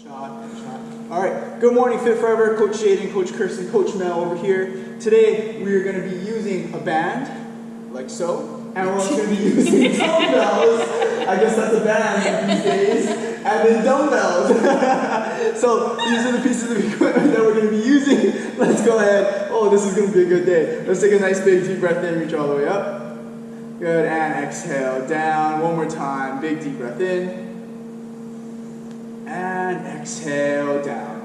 Shot and shot. Alright, good morning Fit Forever, Coach Jaden, Coach Kerstin, Coach Mel over here. Today we are going to be using a band, like so, and we're also going to be using dumbbells. I guess that's a band these days. And then dumbbells. So these are the pieces of equipment that we're going to be using. Let's go ahead. Oh, this is going to be a good day. Let's take a nice big deep breath in, reach all the way up. Good, and exhale down. One more time, big deep breath in. And exhale down.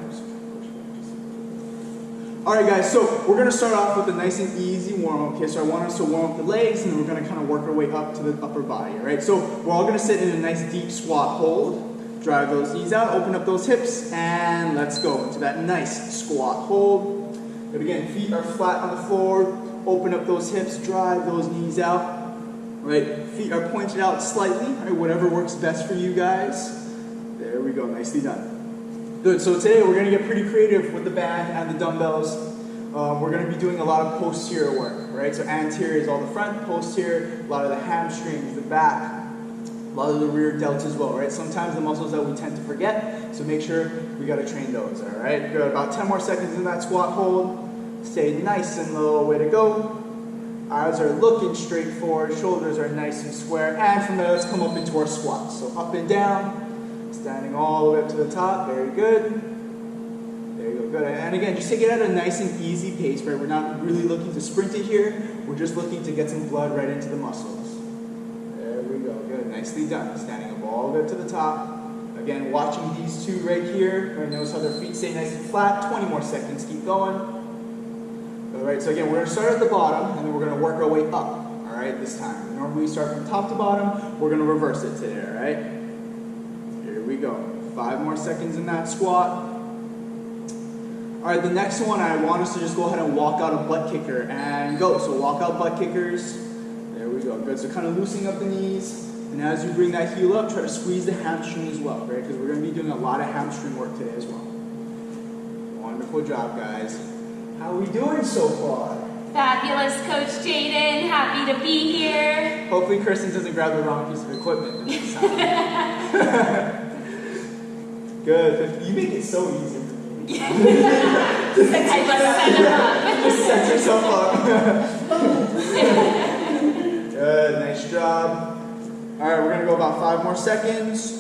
Alright guys, so we're going to start off with a nice and easy warm-up. Okay, so I want us to warm up the legs and then we're going to kind of work our way up to the upper body. Alright, so we're all going to sit in a nice deep squat hold. Drive those knees out, open up those hips, and let's go into that nice squat hold. But again, feet are flat on the floor. Open up those hips, drive those knees out. Right, feet are pointed out slightly. Right, whatever works best for you guys. There we go, nicely done. Good, so today we're going to get pretty creative with the band and the dumbbells. We're going to be doing a lot of posterior work, right? So anterior is all the front, posterior, a lot of the hamstrings, the back, a lot of the rear delts as well, right? Sometimes the muscles that we tend to forget, so make sure we got to train those, all right? Good, about 10 more seconds in that squat hold. Stay nice and low, way to go. Eyes are looking straight forward, shoulders are nice and square, and from there let's come up into our squats. So up and down. Standing all the way up to the top, very good. There you go, good. And again, just take it at a nice and easy pace, right? We're not really looking to sprint it here. We're just looking to get some blood right into the muscles. There we go, good, nicely done. Standing up all the way up to the top. Again, watching these two right here. Right, notice how their feet stay nice and flat. 20 more seconds, keep going. All right, so again, we're gonna start at the bottom and then we're gonna work our way up, all right, this time. Normally we start from top to bottom. We're gonna reverse it today, all right? Here we go. 5 more seconds in that squat. Alright, the next one, I want us to just go ahead and walk out a butt kicker and go. So walk out butt kickers. There we go. Good. So kind of loosening up the knees. And as you bring that heel up, try to squeeze the hamstring as well, right? Because we're going to be doing a lot of hamstring work today as well. Wonderful job, guys. How are we doing so far? Fabulous, Coach Jaden. Happy to be here. Hopefully Kerstin doesn't grab the wrong piece of equipment this time. Good. You make it so easy for me. I just set him up. Just set yourself up. Good. Nice job. All right, we're going to go about 5 more seconds.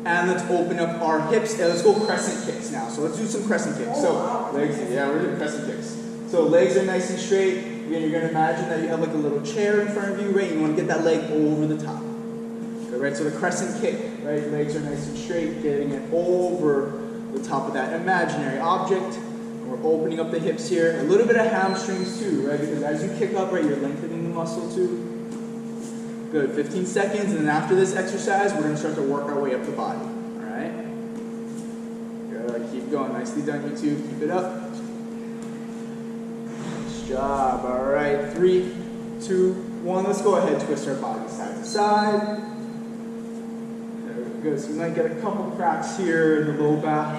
And let's open up our hips. And let's go crescent kicks now. So let's do some crescent kicks. So legs, yeah, we're doing crescent kicks. So legs are nice and straight. Again, you're going to imagine that you have like a little chair in front of you, right? You want to get that leg over the top. Right, so the crescent kick, right? Legs are nice and straight, getting it over the top of that imaginary object. And we're opening up the hips here. A little bit of hamstrings too, right? Because as you kick up, right, you're lengthening the muscle too. Good, 15 seconds, and then after this exercise, we're going to start to work our way up the body. All right? Good, keep going. Nicely done, you two. Keep it up. Nice job. All right, 3, 2, 1. Let's go ahead, twist our body side to side. Good, so you might get a couple cracks here in the low back.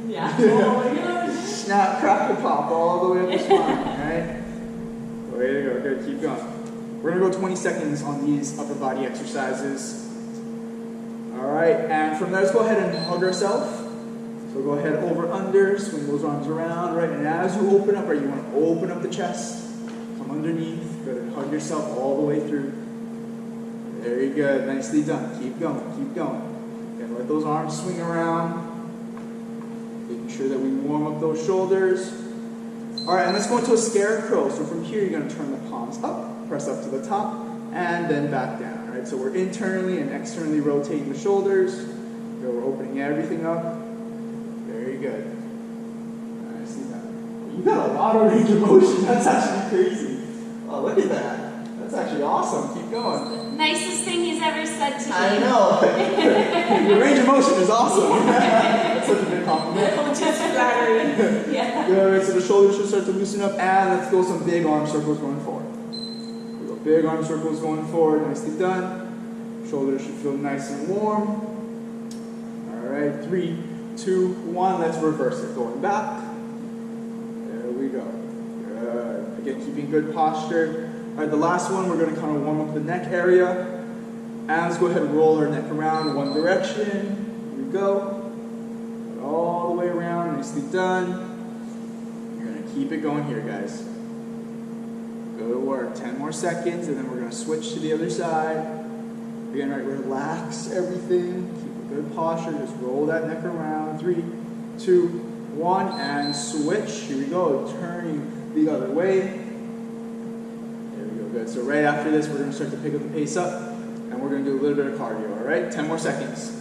Yeah. Oh my gosh. Snap, crack, and pop all the way up the spine, right? Way to go, good, keep going. We're gonna go 20 seconds on these upper body exercises. All right, and from there, let's go ahead and hug ourselves. So go ahead, over, under, swing those arms around, right? And as you open up, right, you wanna open up the chest, come underneath, good, and hug yourself all the way through. Very good, nicely done. Keep going, keep going. Again, let those arms swing around. Making sure that we warm up those shoulders. All right, and let's go into a scarecrow. So from here, you're gonna turn the palms up, press up to the top, and then back down. All right, so we're internally and externally rotating the shoulders. So we're opening everything up. Very good. Nicely done. You got a lot of range of motion. That's actually crazy. Oh, look at that. That's actually awesome. Keep going. Nicest thing he's ever said to me. I know. Your range of motion is awesome. That's such a big compliment. Just flattering. Yeah. Good. So the shoulders should start to loosen up, and let's go some big arm circles going forward. We go big arm circles going forward. Nicely done. Shoulders should feel nice and warm. All right. 3, 2, 1. Let's reverse it. Going back. There we go. Good. Again, keeping good posture. All right, the last one, we're going to kind of warm up the neck area. And let's go ahead and roll our neck around in one direction. go. All the way around, nicely done. You're gonna keep it going here, guys. Go to work, 10 more seconds, and then we're gonna switch to the other side. Again, right, relax everything. Keep a good posture, just roll that neck around. 3, 2, 1, and switch. Here we go, turning the other way. There we go, good. So right after this, we're gonna start to pick up the pace up, and we're gonna do a little bit of cardio, all right? 10 more seconds.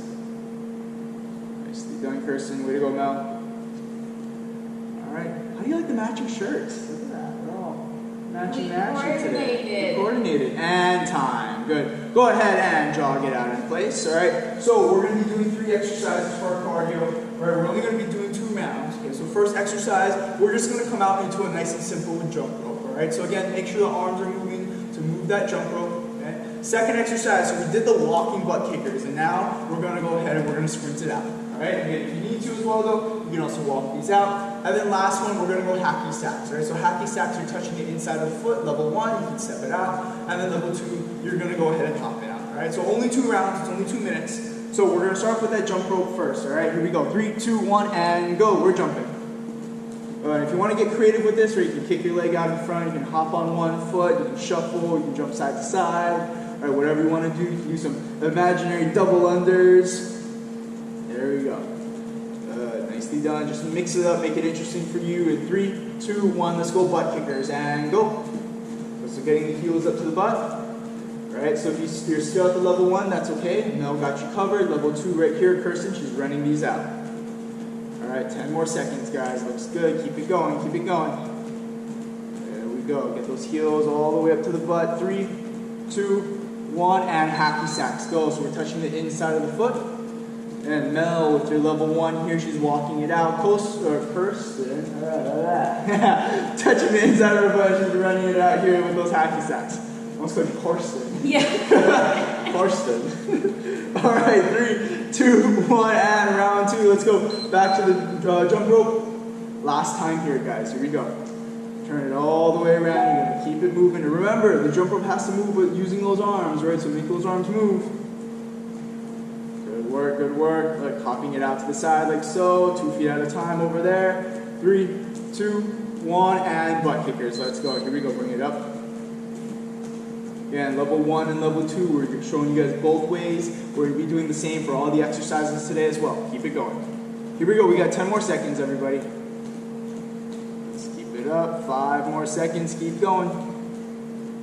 Nicely done, Kerstin. Way to go, Mel. All right, how do you like the matching shirts? Look at that, we're all matching today. Coordinated. And time, good. Go ahead and jog it out in place, all right? So we're gonna be doing 3 exercises for our cardio, all right? We're only gonna be doing 2 rounds, okay? So first exercise, we're just gonna come out into a nice and simple jump rope, all right? So again, make sure the arms are moving to move that jump rope, okay? Second exercise, so we did the walking butt kickers, and now we're gonna go ahead and we're gonna sprint it out, all right? Again, if you need to as well though, you can also walk these out. And then last one, we're gonna go Hackey Sacks, right? So Hackey Sacks, you're touching the inside of the foot. Level 1, you can step it out. And then level 2, you're gonna go ahead and hop it out, all right? So only 2 rounds, it's only 2 minutes. So we're gonna start off with that jump rope first, all right? Here we go, 3, 2, 1, and go, we're jumping. If you wanna get creative with this, or you can kick your leg out in front, you can hop on one foot, you can shuffle, you can jump side to side, all right, whatever you wanna do. You can do some imaginary double unders. There we go. Nicely done. Just mix it up, make it interesting for you. In 3, 2, 1, let's go butt kickers and go. So getting the heels up to the butt. All right, so if you're still at the level 1, that's okay. Mel got you covered. Level 2 right here, Kerstin, she's running these out. All right, 10 more seconds, guys. Looks good. Keep it going, keep it going. There we go. Get those heels all the way up to the butt. 3, 2, 1, and Hackey Sacks. Go. So we're touching the inside of the foot. And Mel, with your level 1 here, she's walking it out. Kerstin, touching the inside of her butt, she's running it out here with those Hackey Sacks. Almost called Kerstin. Yeah. Kerstin. All right, 3, 2, 1, and round 2. Let's go back to the jump rope. Last time here, guys. Here we go. Turn it all the way around. You're gonna keep it moving. And remember, the jump rope has to move with using those arms, right? So make those arms move. Good work, like hopping it out to the side like so, 2 feet at a time over there. 3, 2, 1, and butt kickers. Let's go. Here we go, bring it up. Again, level 1 and level 2, we're showing you guys both ways. We're going to be doing the same for all the exercises today as well. Keep it going. Here we go, we got 10 more seconds, everybody. Let's keep it up, 5 more seconds, keep going.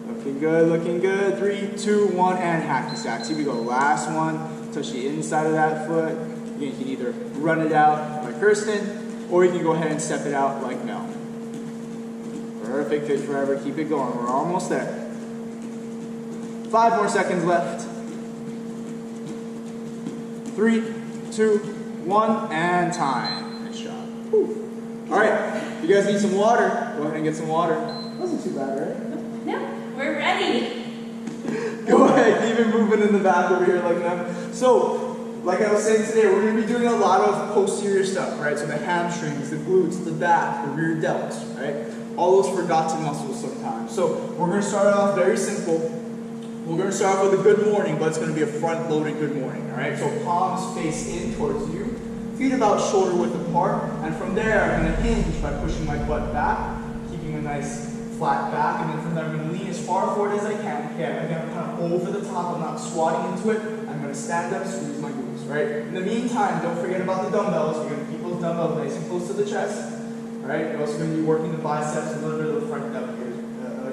Looking good, looking good. 3, 2, 1, and Hackey Sacks. Here we go, last one. Touch the inside of that foot. You can either run it out like Kerstin, or you can go ahead and step it out like Mel. Perfect, fit forever. Keep it going. We're almost there. 5 more seconds left. 3, 2, 1, and time. Nice job. Whew. All right, if you guys need some water, go ahead and get some water. Wasn't too bad, right? No, we're ready. Go ahead, keep it moving in the back over here like that. So, like I was saying today, we're going to be doing a lot of posterior stuff, right? So the hamstrings, the glutes, the back, the rear delts, right? All those forgotten muscles sometimes. So we're going to start off very simple. We're going to start off with a good morning, but it's going to be a front-loaded good morning, all right? So palms face in towards you, feet about shoulder width apart, and from there I'm going to hinge by pushing my butt back, keeping a nice flat back, and then from there I'm going to lean as far forward as I can. Again, I'm kind of over the top, I'm not squatting into it. I'm going to stand up, squeeze my glutes, right? In the meantime, don't forget about the dumbbells. You're going to keep those dumbbells nice and close to the chest, all right? You're also going to be working the biceps, a little bit of the front delt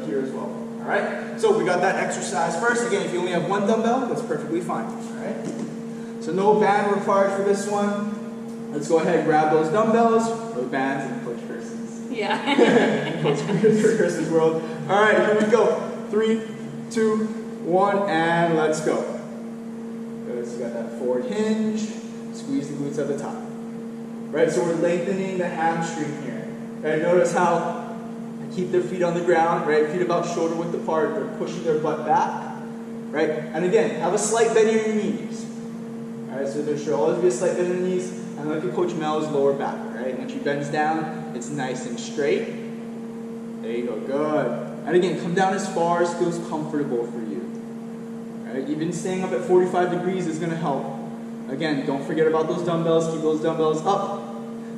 here as well, all right? So we got that exercise first. Again, if you only have one dumbbell, that's perfectly fine, all right? So no band required for this one. Let's go ahead and grab those dumbbells, those bands, and push Kerstin's. Yeah. Push for Kerstin's world. All right, here we go. 3, 2, 1, and let's go. Good, so you got that forward hinge. Squeeze the glutes at the top. Right, so we're lengthening the hamstring here. Right, notice how I keep their feet on the ground, right? Feet about shoulder width apart. They're pushing their butt back. Right, and again, have a slight bend in your knees. All right, so there should always be a slight bend in the knees. And look at Coach Mel's lower back, right? When she bends down, it's nice and straight. There you go, good. And again, come down as far as feels comfortable for you. Right? Even staying up at 45 degrees is gonna help. Again, don't forget about those dumbbells. Keep those dumbbells up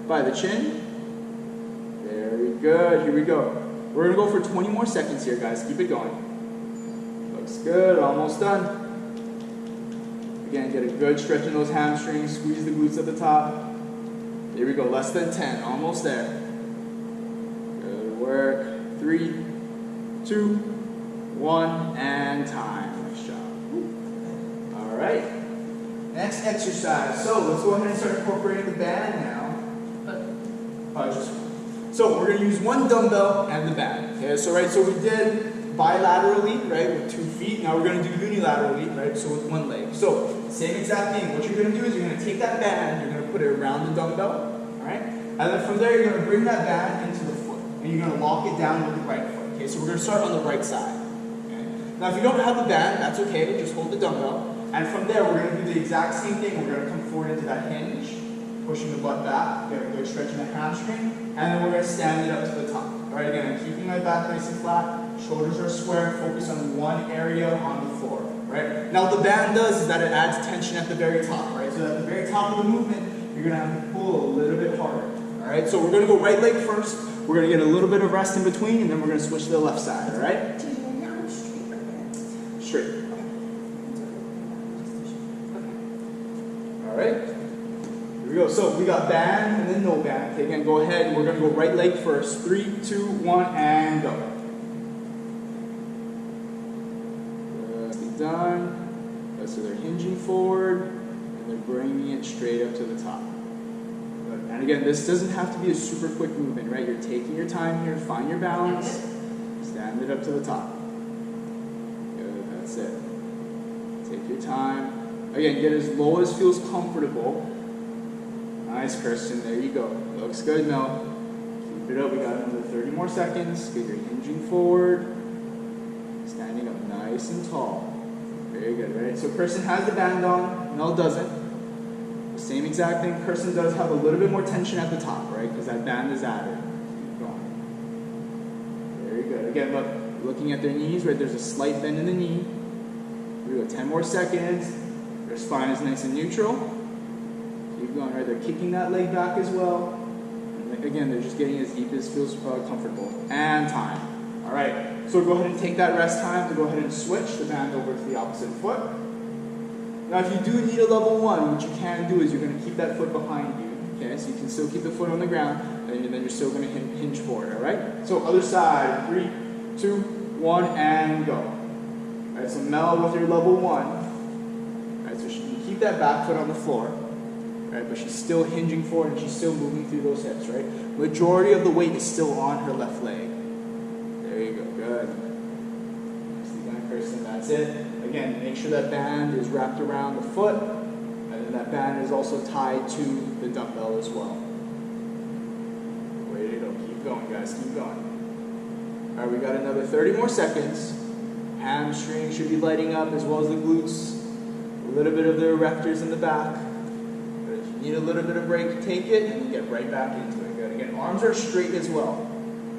by the chin. Very good. Here we go. We're going to go for 20 more seconds here, guys. Keep it going. Looks good. Almost done. Again, get a good stretch in those hamstrings. Squeeze the glutes at the top. Here we go. Less than 10. Almost there. Good work. 3, 2, 1, and time. Nice job. All right. Next exercise. So let's go ahead and start incorporating the band now. So we're going to use one dumbbell and the band. Okay, so we did bilaterally, right, with 2 feet. Now we're going to do unilaterally, right, so with 1 leg. So same exact thing. What you're going to do is you're going to take that band, you're going to put it around the dumbbell, all right, and then from there you're going to bring that band into the foot, and you're going to lock it down with the right foot. Okay, so we're going to start on the right side. Okay. Now if you don't have the band, that's okay. Just hold the dumbbell, and from there we're going to do the exact same thing. We're going to come forward into that hinge, pushing the butt back, get a good stretch in the hamstring, and then we're going to stand it up to the top. All right, again, I'm keeping my back nice and flat, shoulders are square, focus on one area on the floor, right? Now what the band does is that it adds tension at the very top, right? So at the very top of the movement, you're going to have to pull a little bit harder, all right? So we're going to go right leg first, we're going to get a little bit of rest in between, and then we're going to switch to the left side, all right? Straight. All right. Here we go. So we got band and then no band. Okay, again, go ahead. We're going to go right leg first. 3, 2, 1, and go. Good. Done. Okay, so they're hinging forward and they're bringing it straight up to the top. Good. And again, this doesn't have to be a super quick movement, right? You're taking your time here. Find your balance. Stand it up to the top. Good. That's it. Take your time. Again, get as low as feels comfortable. Nice, Kerstin. There you go. Looks good now. Keep it up. We got another 30 more seconds. Good. You're hinging forward. Standing up nice and tall. Very good, right? So Kerstin has the band on. Mel doesn't. Same exact thing. Kerstin does have a little bit more tension at the top, right? Because that band is added. Keep going. Very good. Again, look. Looking at their knees, right? There's a slight bend in the knee. Here we go. 10 more seconds. Their spine is nice and neutral. Keep going, right? They're kicking that leg back as well. And again, they're just getting as deep as feels comfortable. And time. All right. So go ahead and take that rest time to go ahead and switch the band over to the opposite foot. Now, if you do need a level 1, what you can do is you're going to keep that foot behind you. Okay, so you can still keep the foot on the ground, and then you're still going to hinge forward. All right. So other side. 3, 2, 1, and go. All right. So Mel with your level 1. So she can keep that back foot on the floor, right? But she's still hinging forward and she's still moving through those hips, right? Majority of the weight is still on her left leg. There you go, good. Nicely done, Kerstin, that's it. Again, make sure that band is wrapped around the foot, and then that band is also tied to the dumbbell as well. Way to go, keep going, guys, keep going. All right, we got another 30 more seconds. Hamstring should be lighting up as well as the glutes. A little bit of the erectors in the back. But if you need a little bit of break, take it and then get right back into it. Good. Again, arms are straight as well.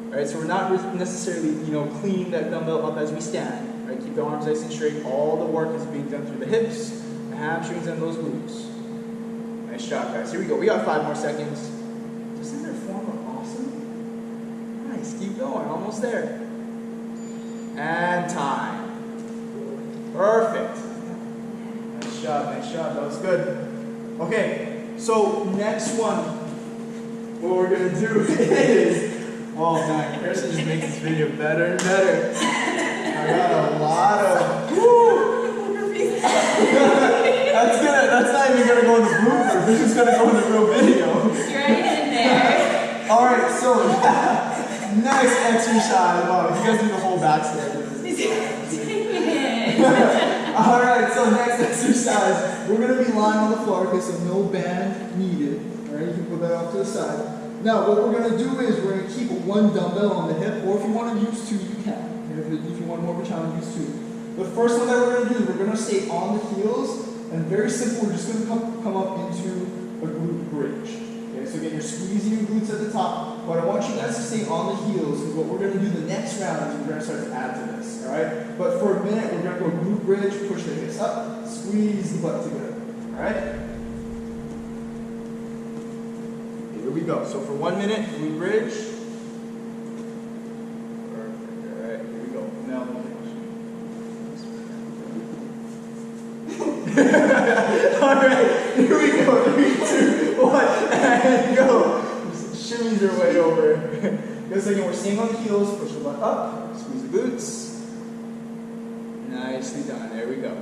All right, so we're not necessarily, cleaning that dumbbell up as we stand. All right, keep the arms nice and straight. All the work is being done through the hips, the hamstrings, and those glutes. Nice job, guys. Here we go. We got 5 more seconds. Doesn't their form look awesome? Nice. Keep going. Almost there. And time. Perfect. Nice job, that was good. Okay, so next one, what we're going to do is, oh man, Kerstin just makes this video better and better. I got a lot of, that's not even going to go in the blooper, this is going to go in the real video. You're right in there. Alright, so next exercise, wow, you guys do the whole backstep. Alright, so next exercise, we're going to be lying on the floor, okay, so no band needed. Alright, you can put that off to the side. Now, what we're going to do is we're going to keep one dumbbell on the hip, or if you want to use 2, you can. Okay, if you want more of a challenge, use 2. The first one that we're going to do is we're going to stay on the heels, and very simple, we're just going to come up into a glute bridge. Okay, so again, you're squeezing your glutes at the top, but I want you guys to stay on the heels, because what we're going to do the next round is we're going to start to add to this, alright? But for a minute, we're going to go glute bridge, push the hips up, squeeze the butt together, alright? Here we go. So for 1 minute, glute bridge. Perfect. All right, here we go. Now all right, here we go. 3, 2, 1, and go. Just shimmies your way over. Good second. We're staying on the heels. Push the butt up. Squeeze the glutes. Nicely done. There we go.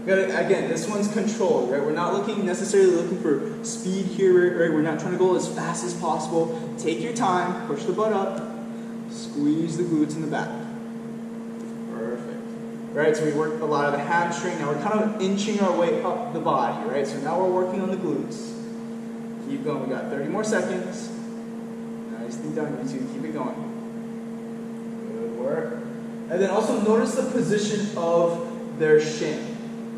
Again, this one's controlled, right? We're not necessarily looking for speed here, right? We're not trying to go as fast as possible. Take your time, push the butt up, squeeze the glutes in the back. Perfect. Right, so we worked a lot of the hamstring. Now we're kind of inching our way up the body, right? So now we're working on the glutes. Keep going. We got 30 more seconds. Nicely done, you two. Keep it going. Good work. And then also notice the position of their shin.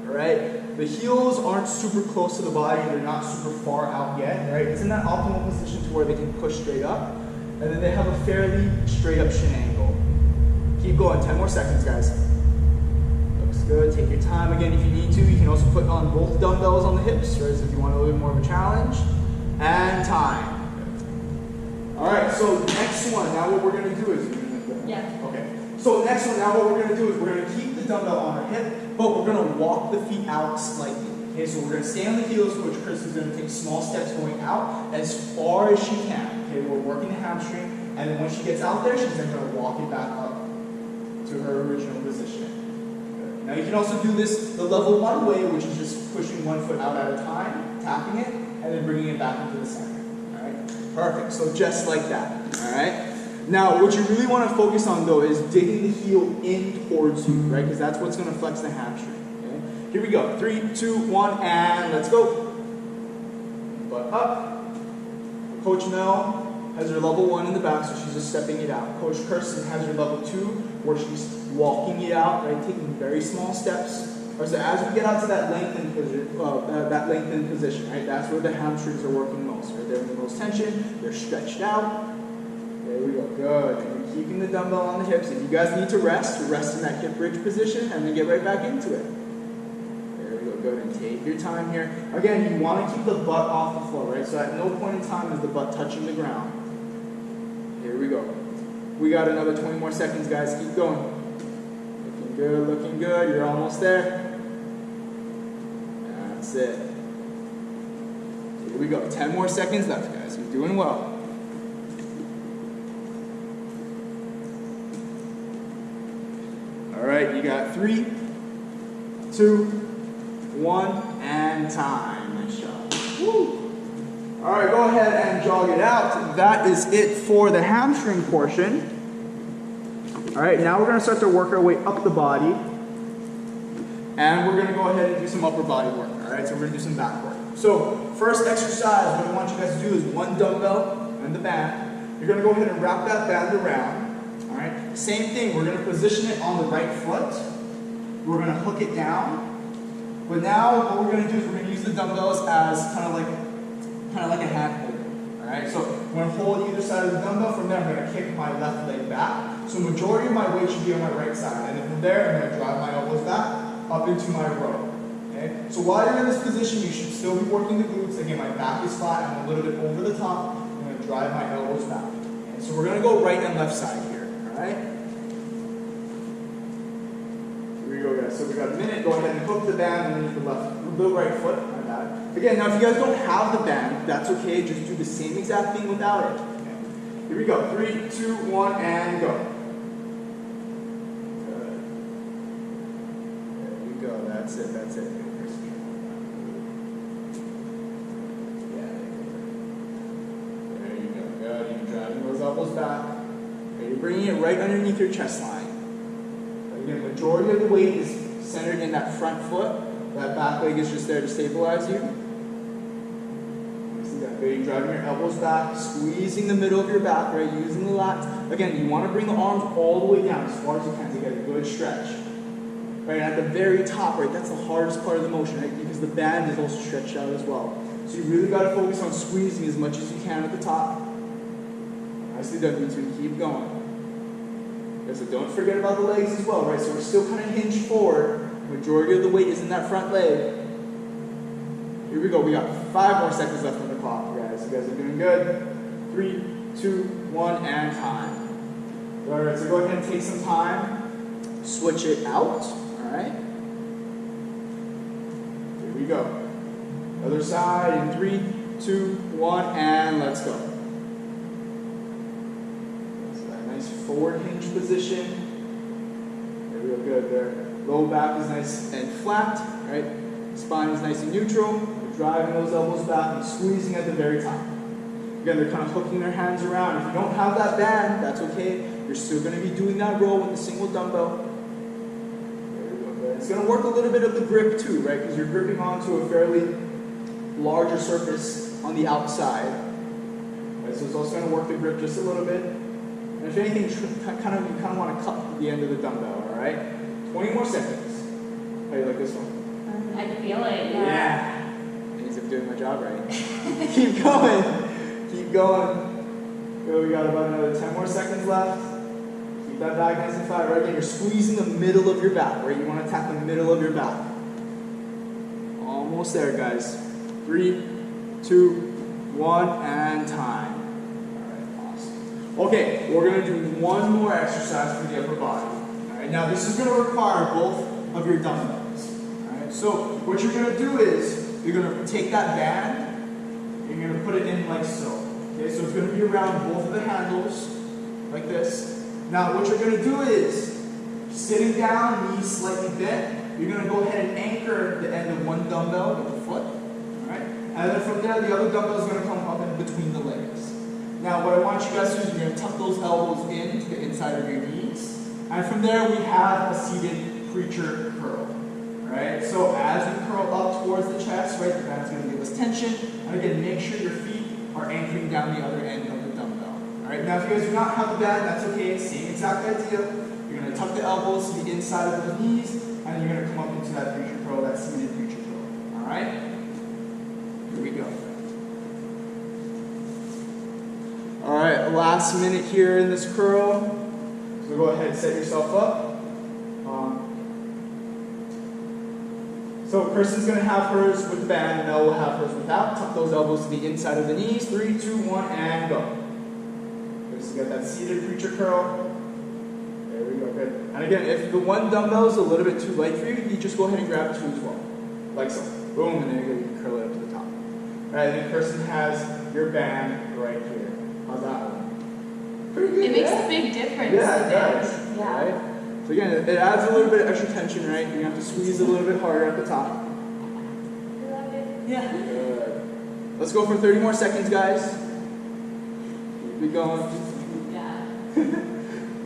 Right? The heels aren't super close to the body, they're not super far out yet, right? It's in that optimal position to where they can push straight up, and then they have a fairly straight up shin angle. Keep going, 10 more seconds, guys. Looks good, take your time. Again, if you need to, you can also put on both dumbbells on the hips, right? So if you want a little bit more of a challenge. And time. All right, so next one, now what we're gonna do is, okay. So next one, now what we're gonna do is we're gonna keep the dumbbell on our hip, but we're going to walk the feet out slightly. Okay, so we're going to stay on the heels, Coach Kerstin's going to take small steps going out as far as she can. Okay, we're working the hamstring, and then when she gets out there, she's then going to walk it back up to her original position. Good. Now you can also do this the level 1 way, which is just pushing one foot out at a time, tapping it, and then bringing it back into the center. All right, perfect. So just like that. All right. Now, what you really want to focus on, though, is digging the heel in towards you, right? Because that's what's going to flex the hamstring. Okay? Here we go. 3, 2, 1, and let's go. Butt up. Coach Mel has her level 1 in the back, so she's just stepping it out. Coach Kerstin has her level 2, where she's walking it out, right? Taking very small steps. Right, so as we get out to that lengthened position, right? That's where the hamstrings are working most. Right? They're in the most tension. They're stretched out. There we go, good. And you're keeping the dumbbell on the hips. If you guys need to rest in that hip bridge position and then get right back into it. There we go, good. And take your time here. Again, you want to keep the butt off the floor, right? So at no point in time is the butt touching the ground. Here we go. We got another 20 more seconds, guys. Keep going. Looking good, looking good. You're almost there. That's it. Here we go. 10 more seconds left, guys. You're doing well. All right, you got 3, 2, 1, and time. Nice job. Woo. All right, go ahead and jog it out. That is it for the hamstring portion. All right, now we're going to start to work our way up the body. And we're going to go ahead and do some upper body work. All right, so we're going to do some back work. So first exercise, what I want you guys to do is one dumbbell and the band. You're going to go ahead and wrap that band around. Alright, same thing, we're going to position it on the right foot. We're going to hook it down. But now what we're going to do is we're going to use the dumbbells as kind of like a hand holder. Alright, so I'm going to hold either side of the dumbbell. From there I'm going to kick my left leg back. So majority of my weight should be on my right side. And then from there I'm going to drive my elbows back up into my row. Okay? So while you're in this position, you should still be working the glutes. Again, my back is flat. I'm a little bit over the top. I'm going to drive my elbows back. Okay? So we're going to go right and left side here. Alright? Here we go, guys. So we got a minute. Go ahead and hook the band underneath the right foot. My bad. Again, now if you guys don't have the band, that's okay. Just do the same exact thing without it. Okay. Here we go. 3, 2, 1, and go. Good. There we go. That's it. That's it. There you go. Good. You're driving those elbows back. You're bringing it right underneath your chest line. Again, majority of the weight is centered in that front foot. That back leg is just there to stabilize you. See that? You're driving your elbows back, squeezing the middle of your back, right? Using the lats. Again, you want to bring the arms all the way down as far as you can to get a good stretch. Right, at the very top, right? That's the hardest part of the motion, right? Because the band is also stretched out as well. So you really got to focus on squeezing as much as you can at the top. Nicely done, you two. Keep going. So don't forget about the legs as well, right? So we're still kind of hinged forward. Majority of the weight is in that front leg. Here we go. We got 5 more seconds left on the clock, guys. You guys are doing good. 3, 2, 1, and time. All right, so go ahead and take some time. Switch it out. All right. Here we go. Other side in 3, 2, 1, and let's go. So that nice forward hinge position. There we go, good there. Low back is nice and flat, right? Spine is nice and neutral. We're driving those elbows back and squeezing at the very top. Again, they're kind of hooking their hands around. If you don't have that band, that's okay. You're still going to be doing that row with a single dumbbell. There we go, good. It's going to work a little bit of the grip too, right? Because you're gripping onto a fairly larger surface on the outside. Right, so it's also going to work the grip just a little bit. And if anything, you kind of want to cut the end of the dumbbell, all right? 20 more seconds. How do you like this one? I feel it, yeah. Yeah. It means I'm doing my job right. Keep going. Keep going. Good, we got about another 10 more seconds left. Keep that back nice and flat. Right again, you're squeezing the middle of your back, right? You want to tap the middle of your back. Almost there, guys. 3, 2, 1, and time. All right, awesome. Okay, we're going to do one more exercise for the upper body. All right, now this is going to require both of your dumbbells. All right, so what you're going to do is you're going to take that band. You're going to put it in like so. Okay, so it's going to be around both of the handles, like this. Now, what you're going to do is, sitting down, knees slightly bent, you're going to go ahead and anchor the end of one dumbbell with the foot. All right? And then from there, the other dumbbell is going to come up in between the legs. Now, what I want you guys to do is you're going to tuck those elbows in to the inside of your knees. And from there, we have a seated preacher curl. Right? So as we curl up towards the chest, right, the band's going to give us tension. And again, make sure your feet are anchoring down the other end of the dumbbell. All right? Now, if you guys do not have the band, that's okay. Same exact idea. You're going to tuck the elbows to the inside of the knees, and you're going to come up into that preacher curl, that seated preacher curl. All right? Here we go. All right, last minute here in this curl. So go ahead and set yourself up. So Kerstin's going to have hers with the band, and Mel will have hers without. Tuck those elbows to the inside of the knees. 3, 2, 1, and go. Kerstin's got that seated preacher curl. There we go, good. And again, if the one dumbbell is a little bit too light for you, you just go ahead and grab 2 as well. Like so. Boom, and then you can curl it up to the top. All right, and then Kerstin has your band right here. How's that one? Pretty good. It makes a big difference. Yeah, it does. Yeah. Right? So again, it adds a little bit of extra tension, right? You're going to have to squeeze a little bit harder at the top. Yeah. Good. Let's go for 30 more seconds, guys. Keep it going. Yeah.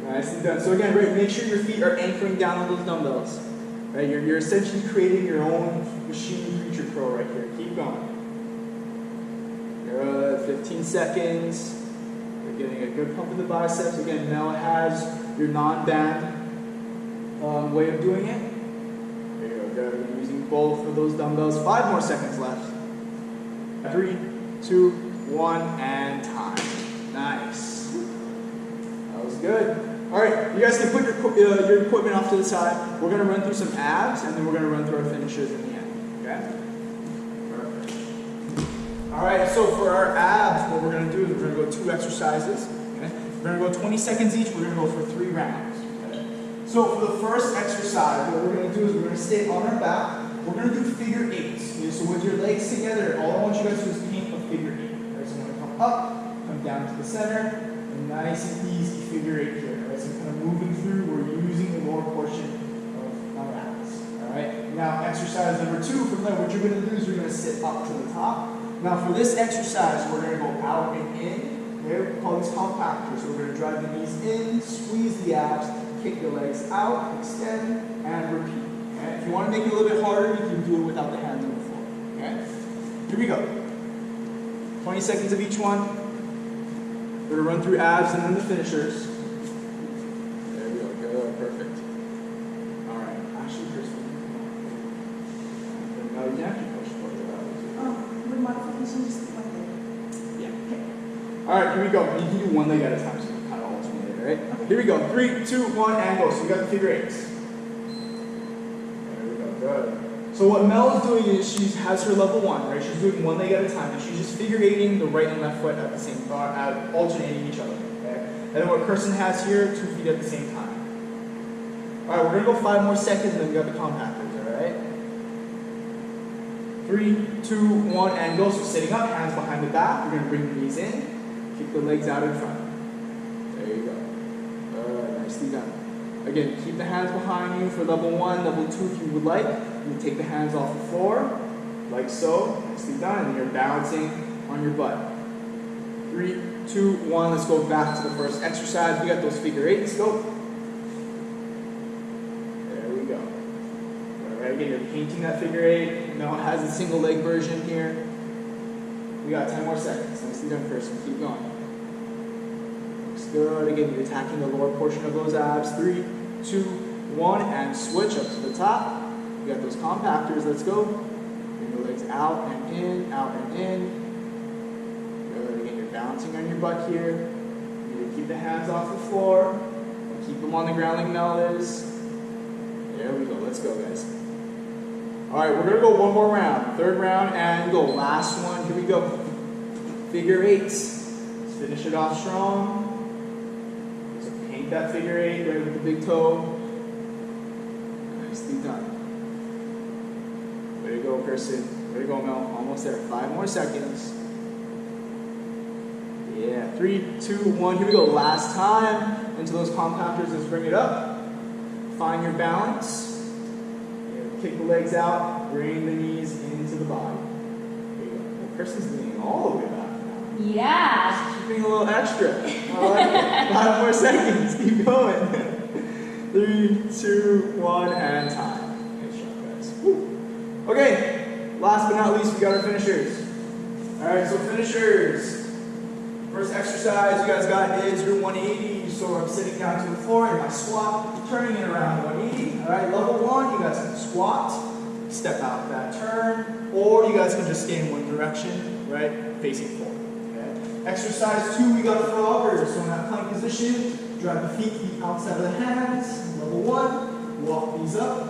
Nicely done. So again, right, make sure your feet are anchoring down on those dumbbells. Right? You're essentially creating your own machine preacher curl right here. Keep going. Good. 15 seconds. You're getting a good pump in the biceps. Again, Mel has your non-band way of doing it. There you go, good. We're using both of those dumbbells. 5 more seconds left. 3, 2, 1, and time. Nice. That was good. All right, you guys can put your equipment off to the side. We're going to run through some abs, and then we're going to run through our finishers in the end. Okay? Perfect. All right, so for our abs, what we're going to do is we're going to go 2 exercises. Okay? We're going to go 20 seconds each. We're going to go for 3 rounds. So for the first exercise, what we're going to do is we're going to stay on our back. We're going to do figure 8s. Okay, so with your legs together, all I want you guys to do is paint a figure 8. Right, so I'm going to come up, come down to the center, and nice and easy figure 8 here. Right, so kind of moving through, we're using the lower portion of our abs. All right. Now exercise number 2. From there, what you're going to do is you're going to sit up to the top. Now for this exercise, we're going to go out and in. Okay, we call these compactors. So we're going to drive the knees in, squeeze the abs. Kick your legs out, extend, and repeat. Okay? If you want to make it a little bit harder, you can do it without the hands on the floor. Okay? Here we go. 20 seconds of each one. We're going to run through abs and then the finishers. There we go. Good. Perfect. All right. Actually, Kerstin. No, you can actually push forward the abs. With modification, just one leg. Yeah. Okay. All right. Here we go. You can do one leg at a time. So kind of alternate it, right? Okay. Here we go. 3, 2, 1, and go. So we got the figure 8s. There we go. Good. So So what Mel is doing is she has her level 1, right? She's doing one leg at a time, and she's just figure eighting the right and left foot at the same time, alternating each other. Okay? And then what Kerstin has here, 2 feet at the same time. All right, we're gonna go 5 more seconds, and then we got the compactors. All right. 3, 2, 1, and go. So sitting up, hands behind the back. You're gonna bring the knees in, keep the legs out in front. There you go. Nicely done. Again, keep the hands behind you for level 1, level 2 if you would like. You take the hands off the floor, like so. Nicely done. And you're balancing on your butt. 3, 2, 1. Let's go back to the first exercise. We got those figure eights. Go. There we go. All right, again, you're painting that figure eight. Mel has a single leg version here. We got 10 more seconds. Nicely done, Kerstin. Keep going. Good. Again, you're attacking the lower portion of those abs. 3, 2, 1, and switch up to the top. You got those compactors. Let's go. Bring the legs out and in, out and in. Good. Again, you're bouncing on your butt here. You need to keep the hands off the floor. Keep them on the ground like Mel is. There we go. Let's go, guys. All right, we're gonna go one more round. 3rd round and go. Last one. Here we go. Figure eights. Let's finish it off strong. That figure eight right with the big toe. Nicely done. Way to go, Kerstin. Way to go, Mel. Almost there. 5 more seconds. Yeah. 3, 2, 1. Here we go. Last time. Into those compactors. Let's bring it up. Find your balance. Kick the legs out. Bring the knees into the body. There you go. Kerstin's leaning all the way back. Yeah. She's being a little extra. I like it. 5 more seconds. Keep going. 3, 2, 1, and time. Nice job, guys. Woo. Okay. Last but not least, we got our finishers. All right. So finishers. First exercise you guys got is your 180. So I'm sitting down to the floor in my squat, turning it around 180. All right. Level 1, you guys can squat, step out that turn, or you guys can just stay in one direction, right, facing forward. Exercise 2, we got froggers. So in that plank position, drag the feet to the outside of the hands. Level 1, walk these up.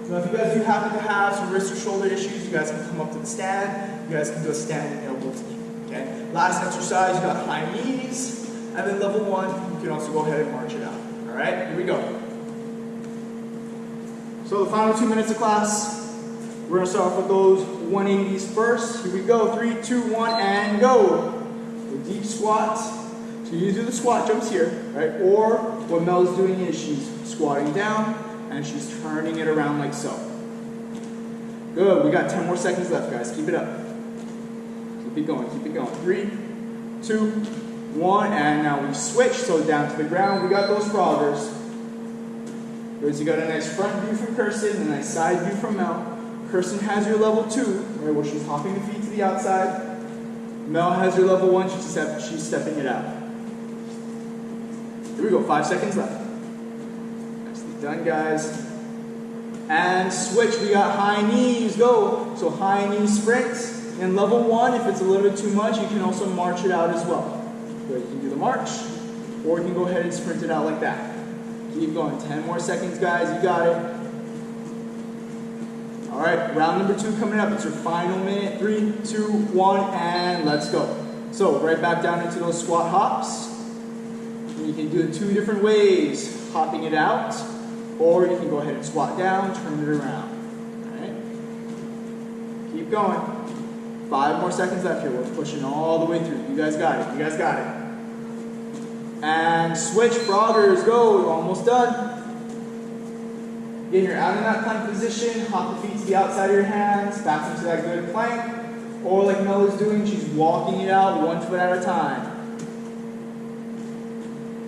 Now if you guys do happen to have some wrist or shoulder issues, you guys can come up to the stand. You guys can do a standing elbow to knee. Okay? Last exercise, you got high knees. And then level 1, you can also go ahead and march it out. Alright, here we go. So the final 2 minutes of class, we're going to start off with those 180s first. Here we go. 3, 2, 1, and go. Deep squat. So you do the squat jumps here, right? Or what Mel's doing is she's squatting down and she's turning it around like so. Good. We got 10 more seconds left, guys. Keep it up. Keep it going. Keep it going. 3, 2, 1, and now we switch. So down to the ground. We got those froggers. Good. So you got a nice front view from Kerstin, a nice side view from Mel. Kerstin has your level 2, right, where she's hopping the feet to the outside. Mel has your level 1, she's stepping it out. Here we go, 5 seconds left. Nicely done, guys. And switch, we got high knees, go. So high knee sprints. And level 1, if it's a little bit too much, you can also march it out as well. So you can do the march, or you can go ahead and sprint it out like that. Keep going, 10 more seconds, guys, you got it. All right, round number 2 coming up. It's your final minute. 3, 2, 1, and let's go. So right back down into those squat hops. And you can do it 2 different ways. Hopping it out, or you can go ahead and squat down, turn it around. All right. Keep going. 5 more seconds left here. We're pushing all the way through. You guys got it. You guys got it. And switch, froggers. Go. We're almost done. Again, you're out in that plank position, hop the feet to the outside of your hands, back into that good plank. Or like Mel is doing, she's walking it out 1 foot at a time.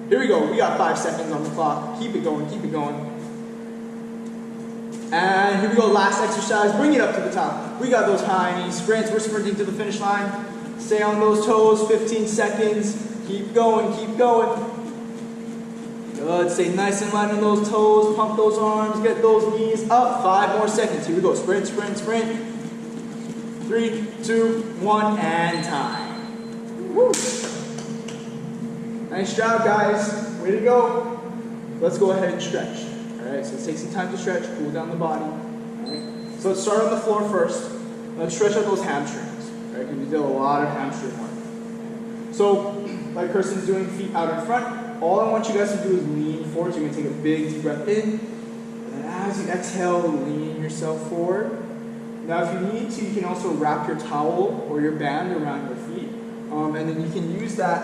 Here we go, we got 5 seconds on the clock. Keep it going, keep it going. And here we go, last exercise, bring it up to the top. We got those high knee sprints, we're sprinting to the finish line. Stay on those toes, 15 seconds. Keep going, keep going. Good, stay nice and light on those toes, pump those arms, get those knees up. 5 more seconds. Here we go. Sprint, sprint, sprint. 3, 2, 1, and time. Woo. Nice job, guys. Way to go. Let's go ahead and stretch. All right, so let's take some time to stretch, cool down the body. All right. So let's start on the floor first. Let's stretch out those hamstrings, right? Because we did a lot of hamstring work. So, like Kerstin's doing, feet out in front, all I want you guys to do is lean forward. So you're going to take a big deep breath in, and then as you exhale, lean yourself forward. Now if you need to, you can also wrap your towel or your band around your feet, and then you can use that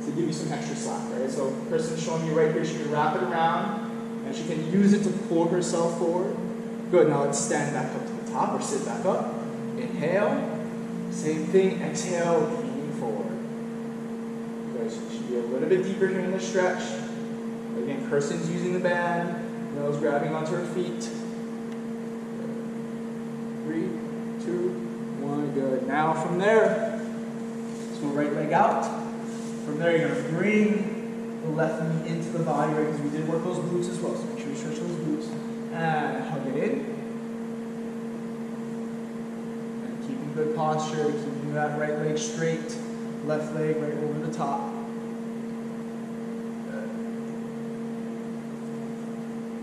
to give you some extra slack, right? So Kerstin's showing you right here, she can wrap it around, and she can use it to pull herself forward. Good, now let's stand back up to the top, or sit back up. Inhale, same thing, exhale, lean forward. Good, so you should be a little bit deeper here in the stretch. Again, Kerstin's using the band, nose grabbing onto her feet. 3, 2, 1, good. Now from there, so right leg out. From there, you're going to bring the left knee into the body, right? Because we did work those glutes as well, so make sure you stretch those glutes. And hug it in. And keeping good posture, keeping that right leg straight, left leg right over the top. Good.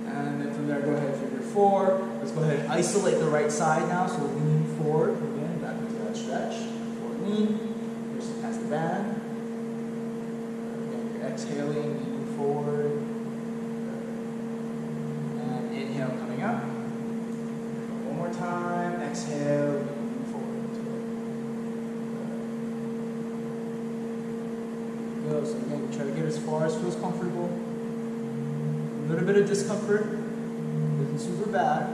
And then from there, go ahead, figure 4. Let's go ahead and isolate the right side now, so lean forward. Again, back into that stretch. Forward lean. Just pass the band. Exhaling, leaning forward, and inhale, coming up. One more time, exhale, leaning forward. Good. So again, try to get as far as feels comfortable. A little bit of discomfort, isn't super bad.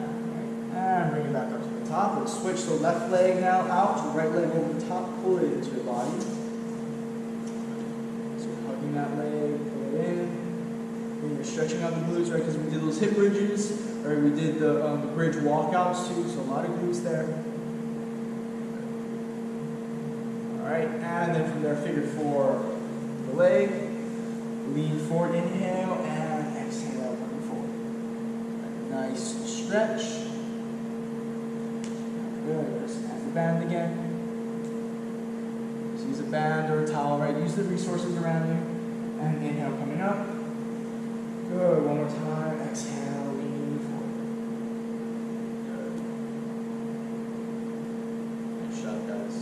And bring it back up to the top. Let's switch the left leg now out, so right leg over the top, pull it into your body. That leg, pull it in. Then you're stretching out the glutes, right? Because we did those hip bridges, or we did the bridge walkouts too, so a lot of glutes there. All right, and then from there, figure 4 the leg, lean forward, inhale, and exhale, coming forward. Right, nice stretch. Good. Just pass the band again. Just use a band or a towel, right? Use the resources around you. And inhale, coming up. Good. One more time. Exhale, lean forward. Good. Nice shot, guys.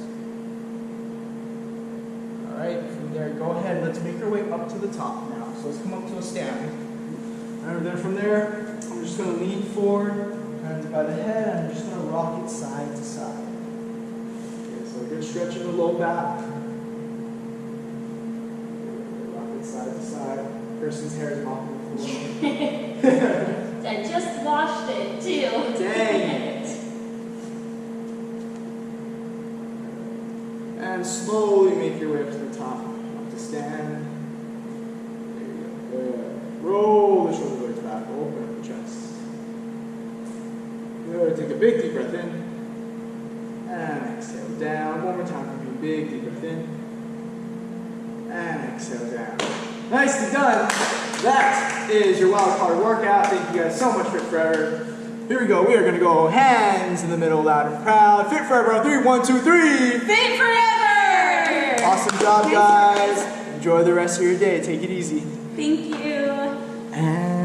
All right. From there, go ahead. Let's make our way up to the top now. So let's come up to a stand. And then from there, I'm just going to lean forward, hands by the head, and I'm just going to rock it side to side. Okay, so a good stretch in the low back. Side to side. Kerstin's hair is mopping the floor. I just washed it too. Dang it. And slowly make your way up to the top. Up to stand. There you go. Good. Roll the shoulder blades back. Open up the chest. Good. Take a big deep breath in. And exhale down. One more time for me. Big deep breath in. And exhale down. Nicely done. That is your wild card workout. Thank you guys so much, Fit Forever. Here we go. We are going to go hands in the middle, loud and proud. Fit Forever on 3. 1, 2, 3. Fit forever! Awesome job, guys. Enjoy the rest of your day. Take it easy. Thank you. And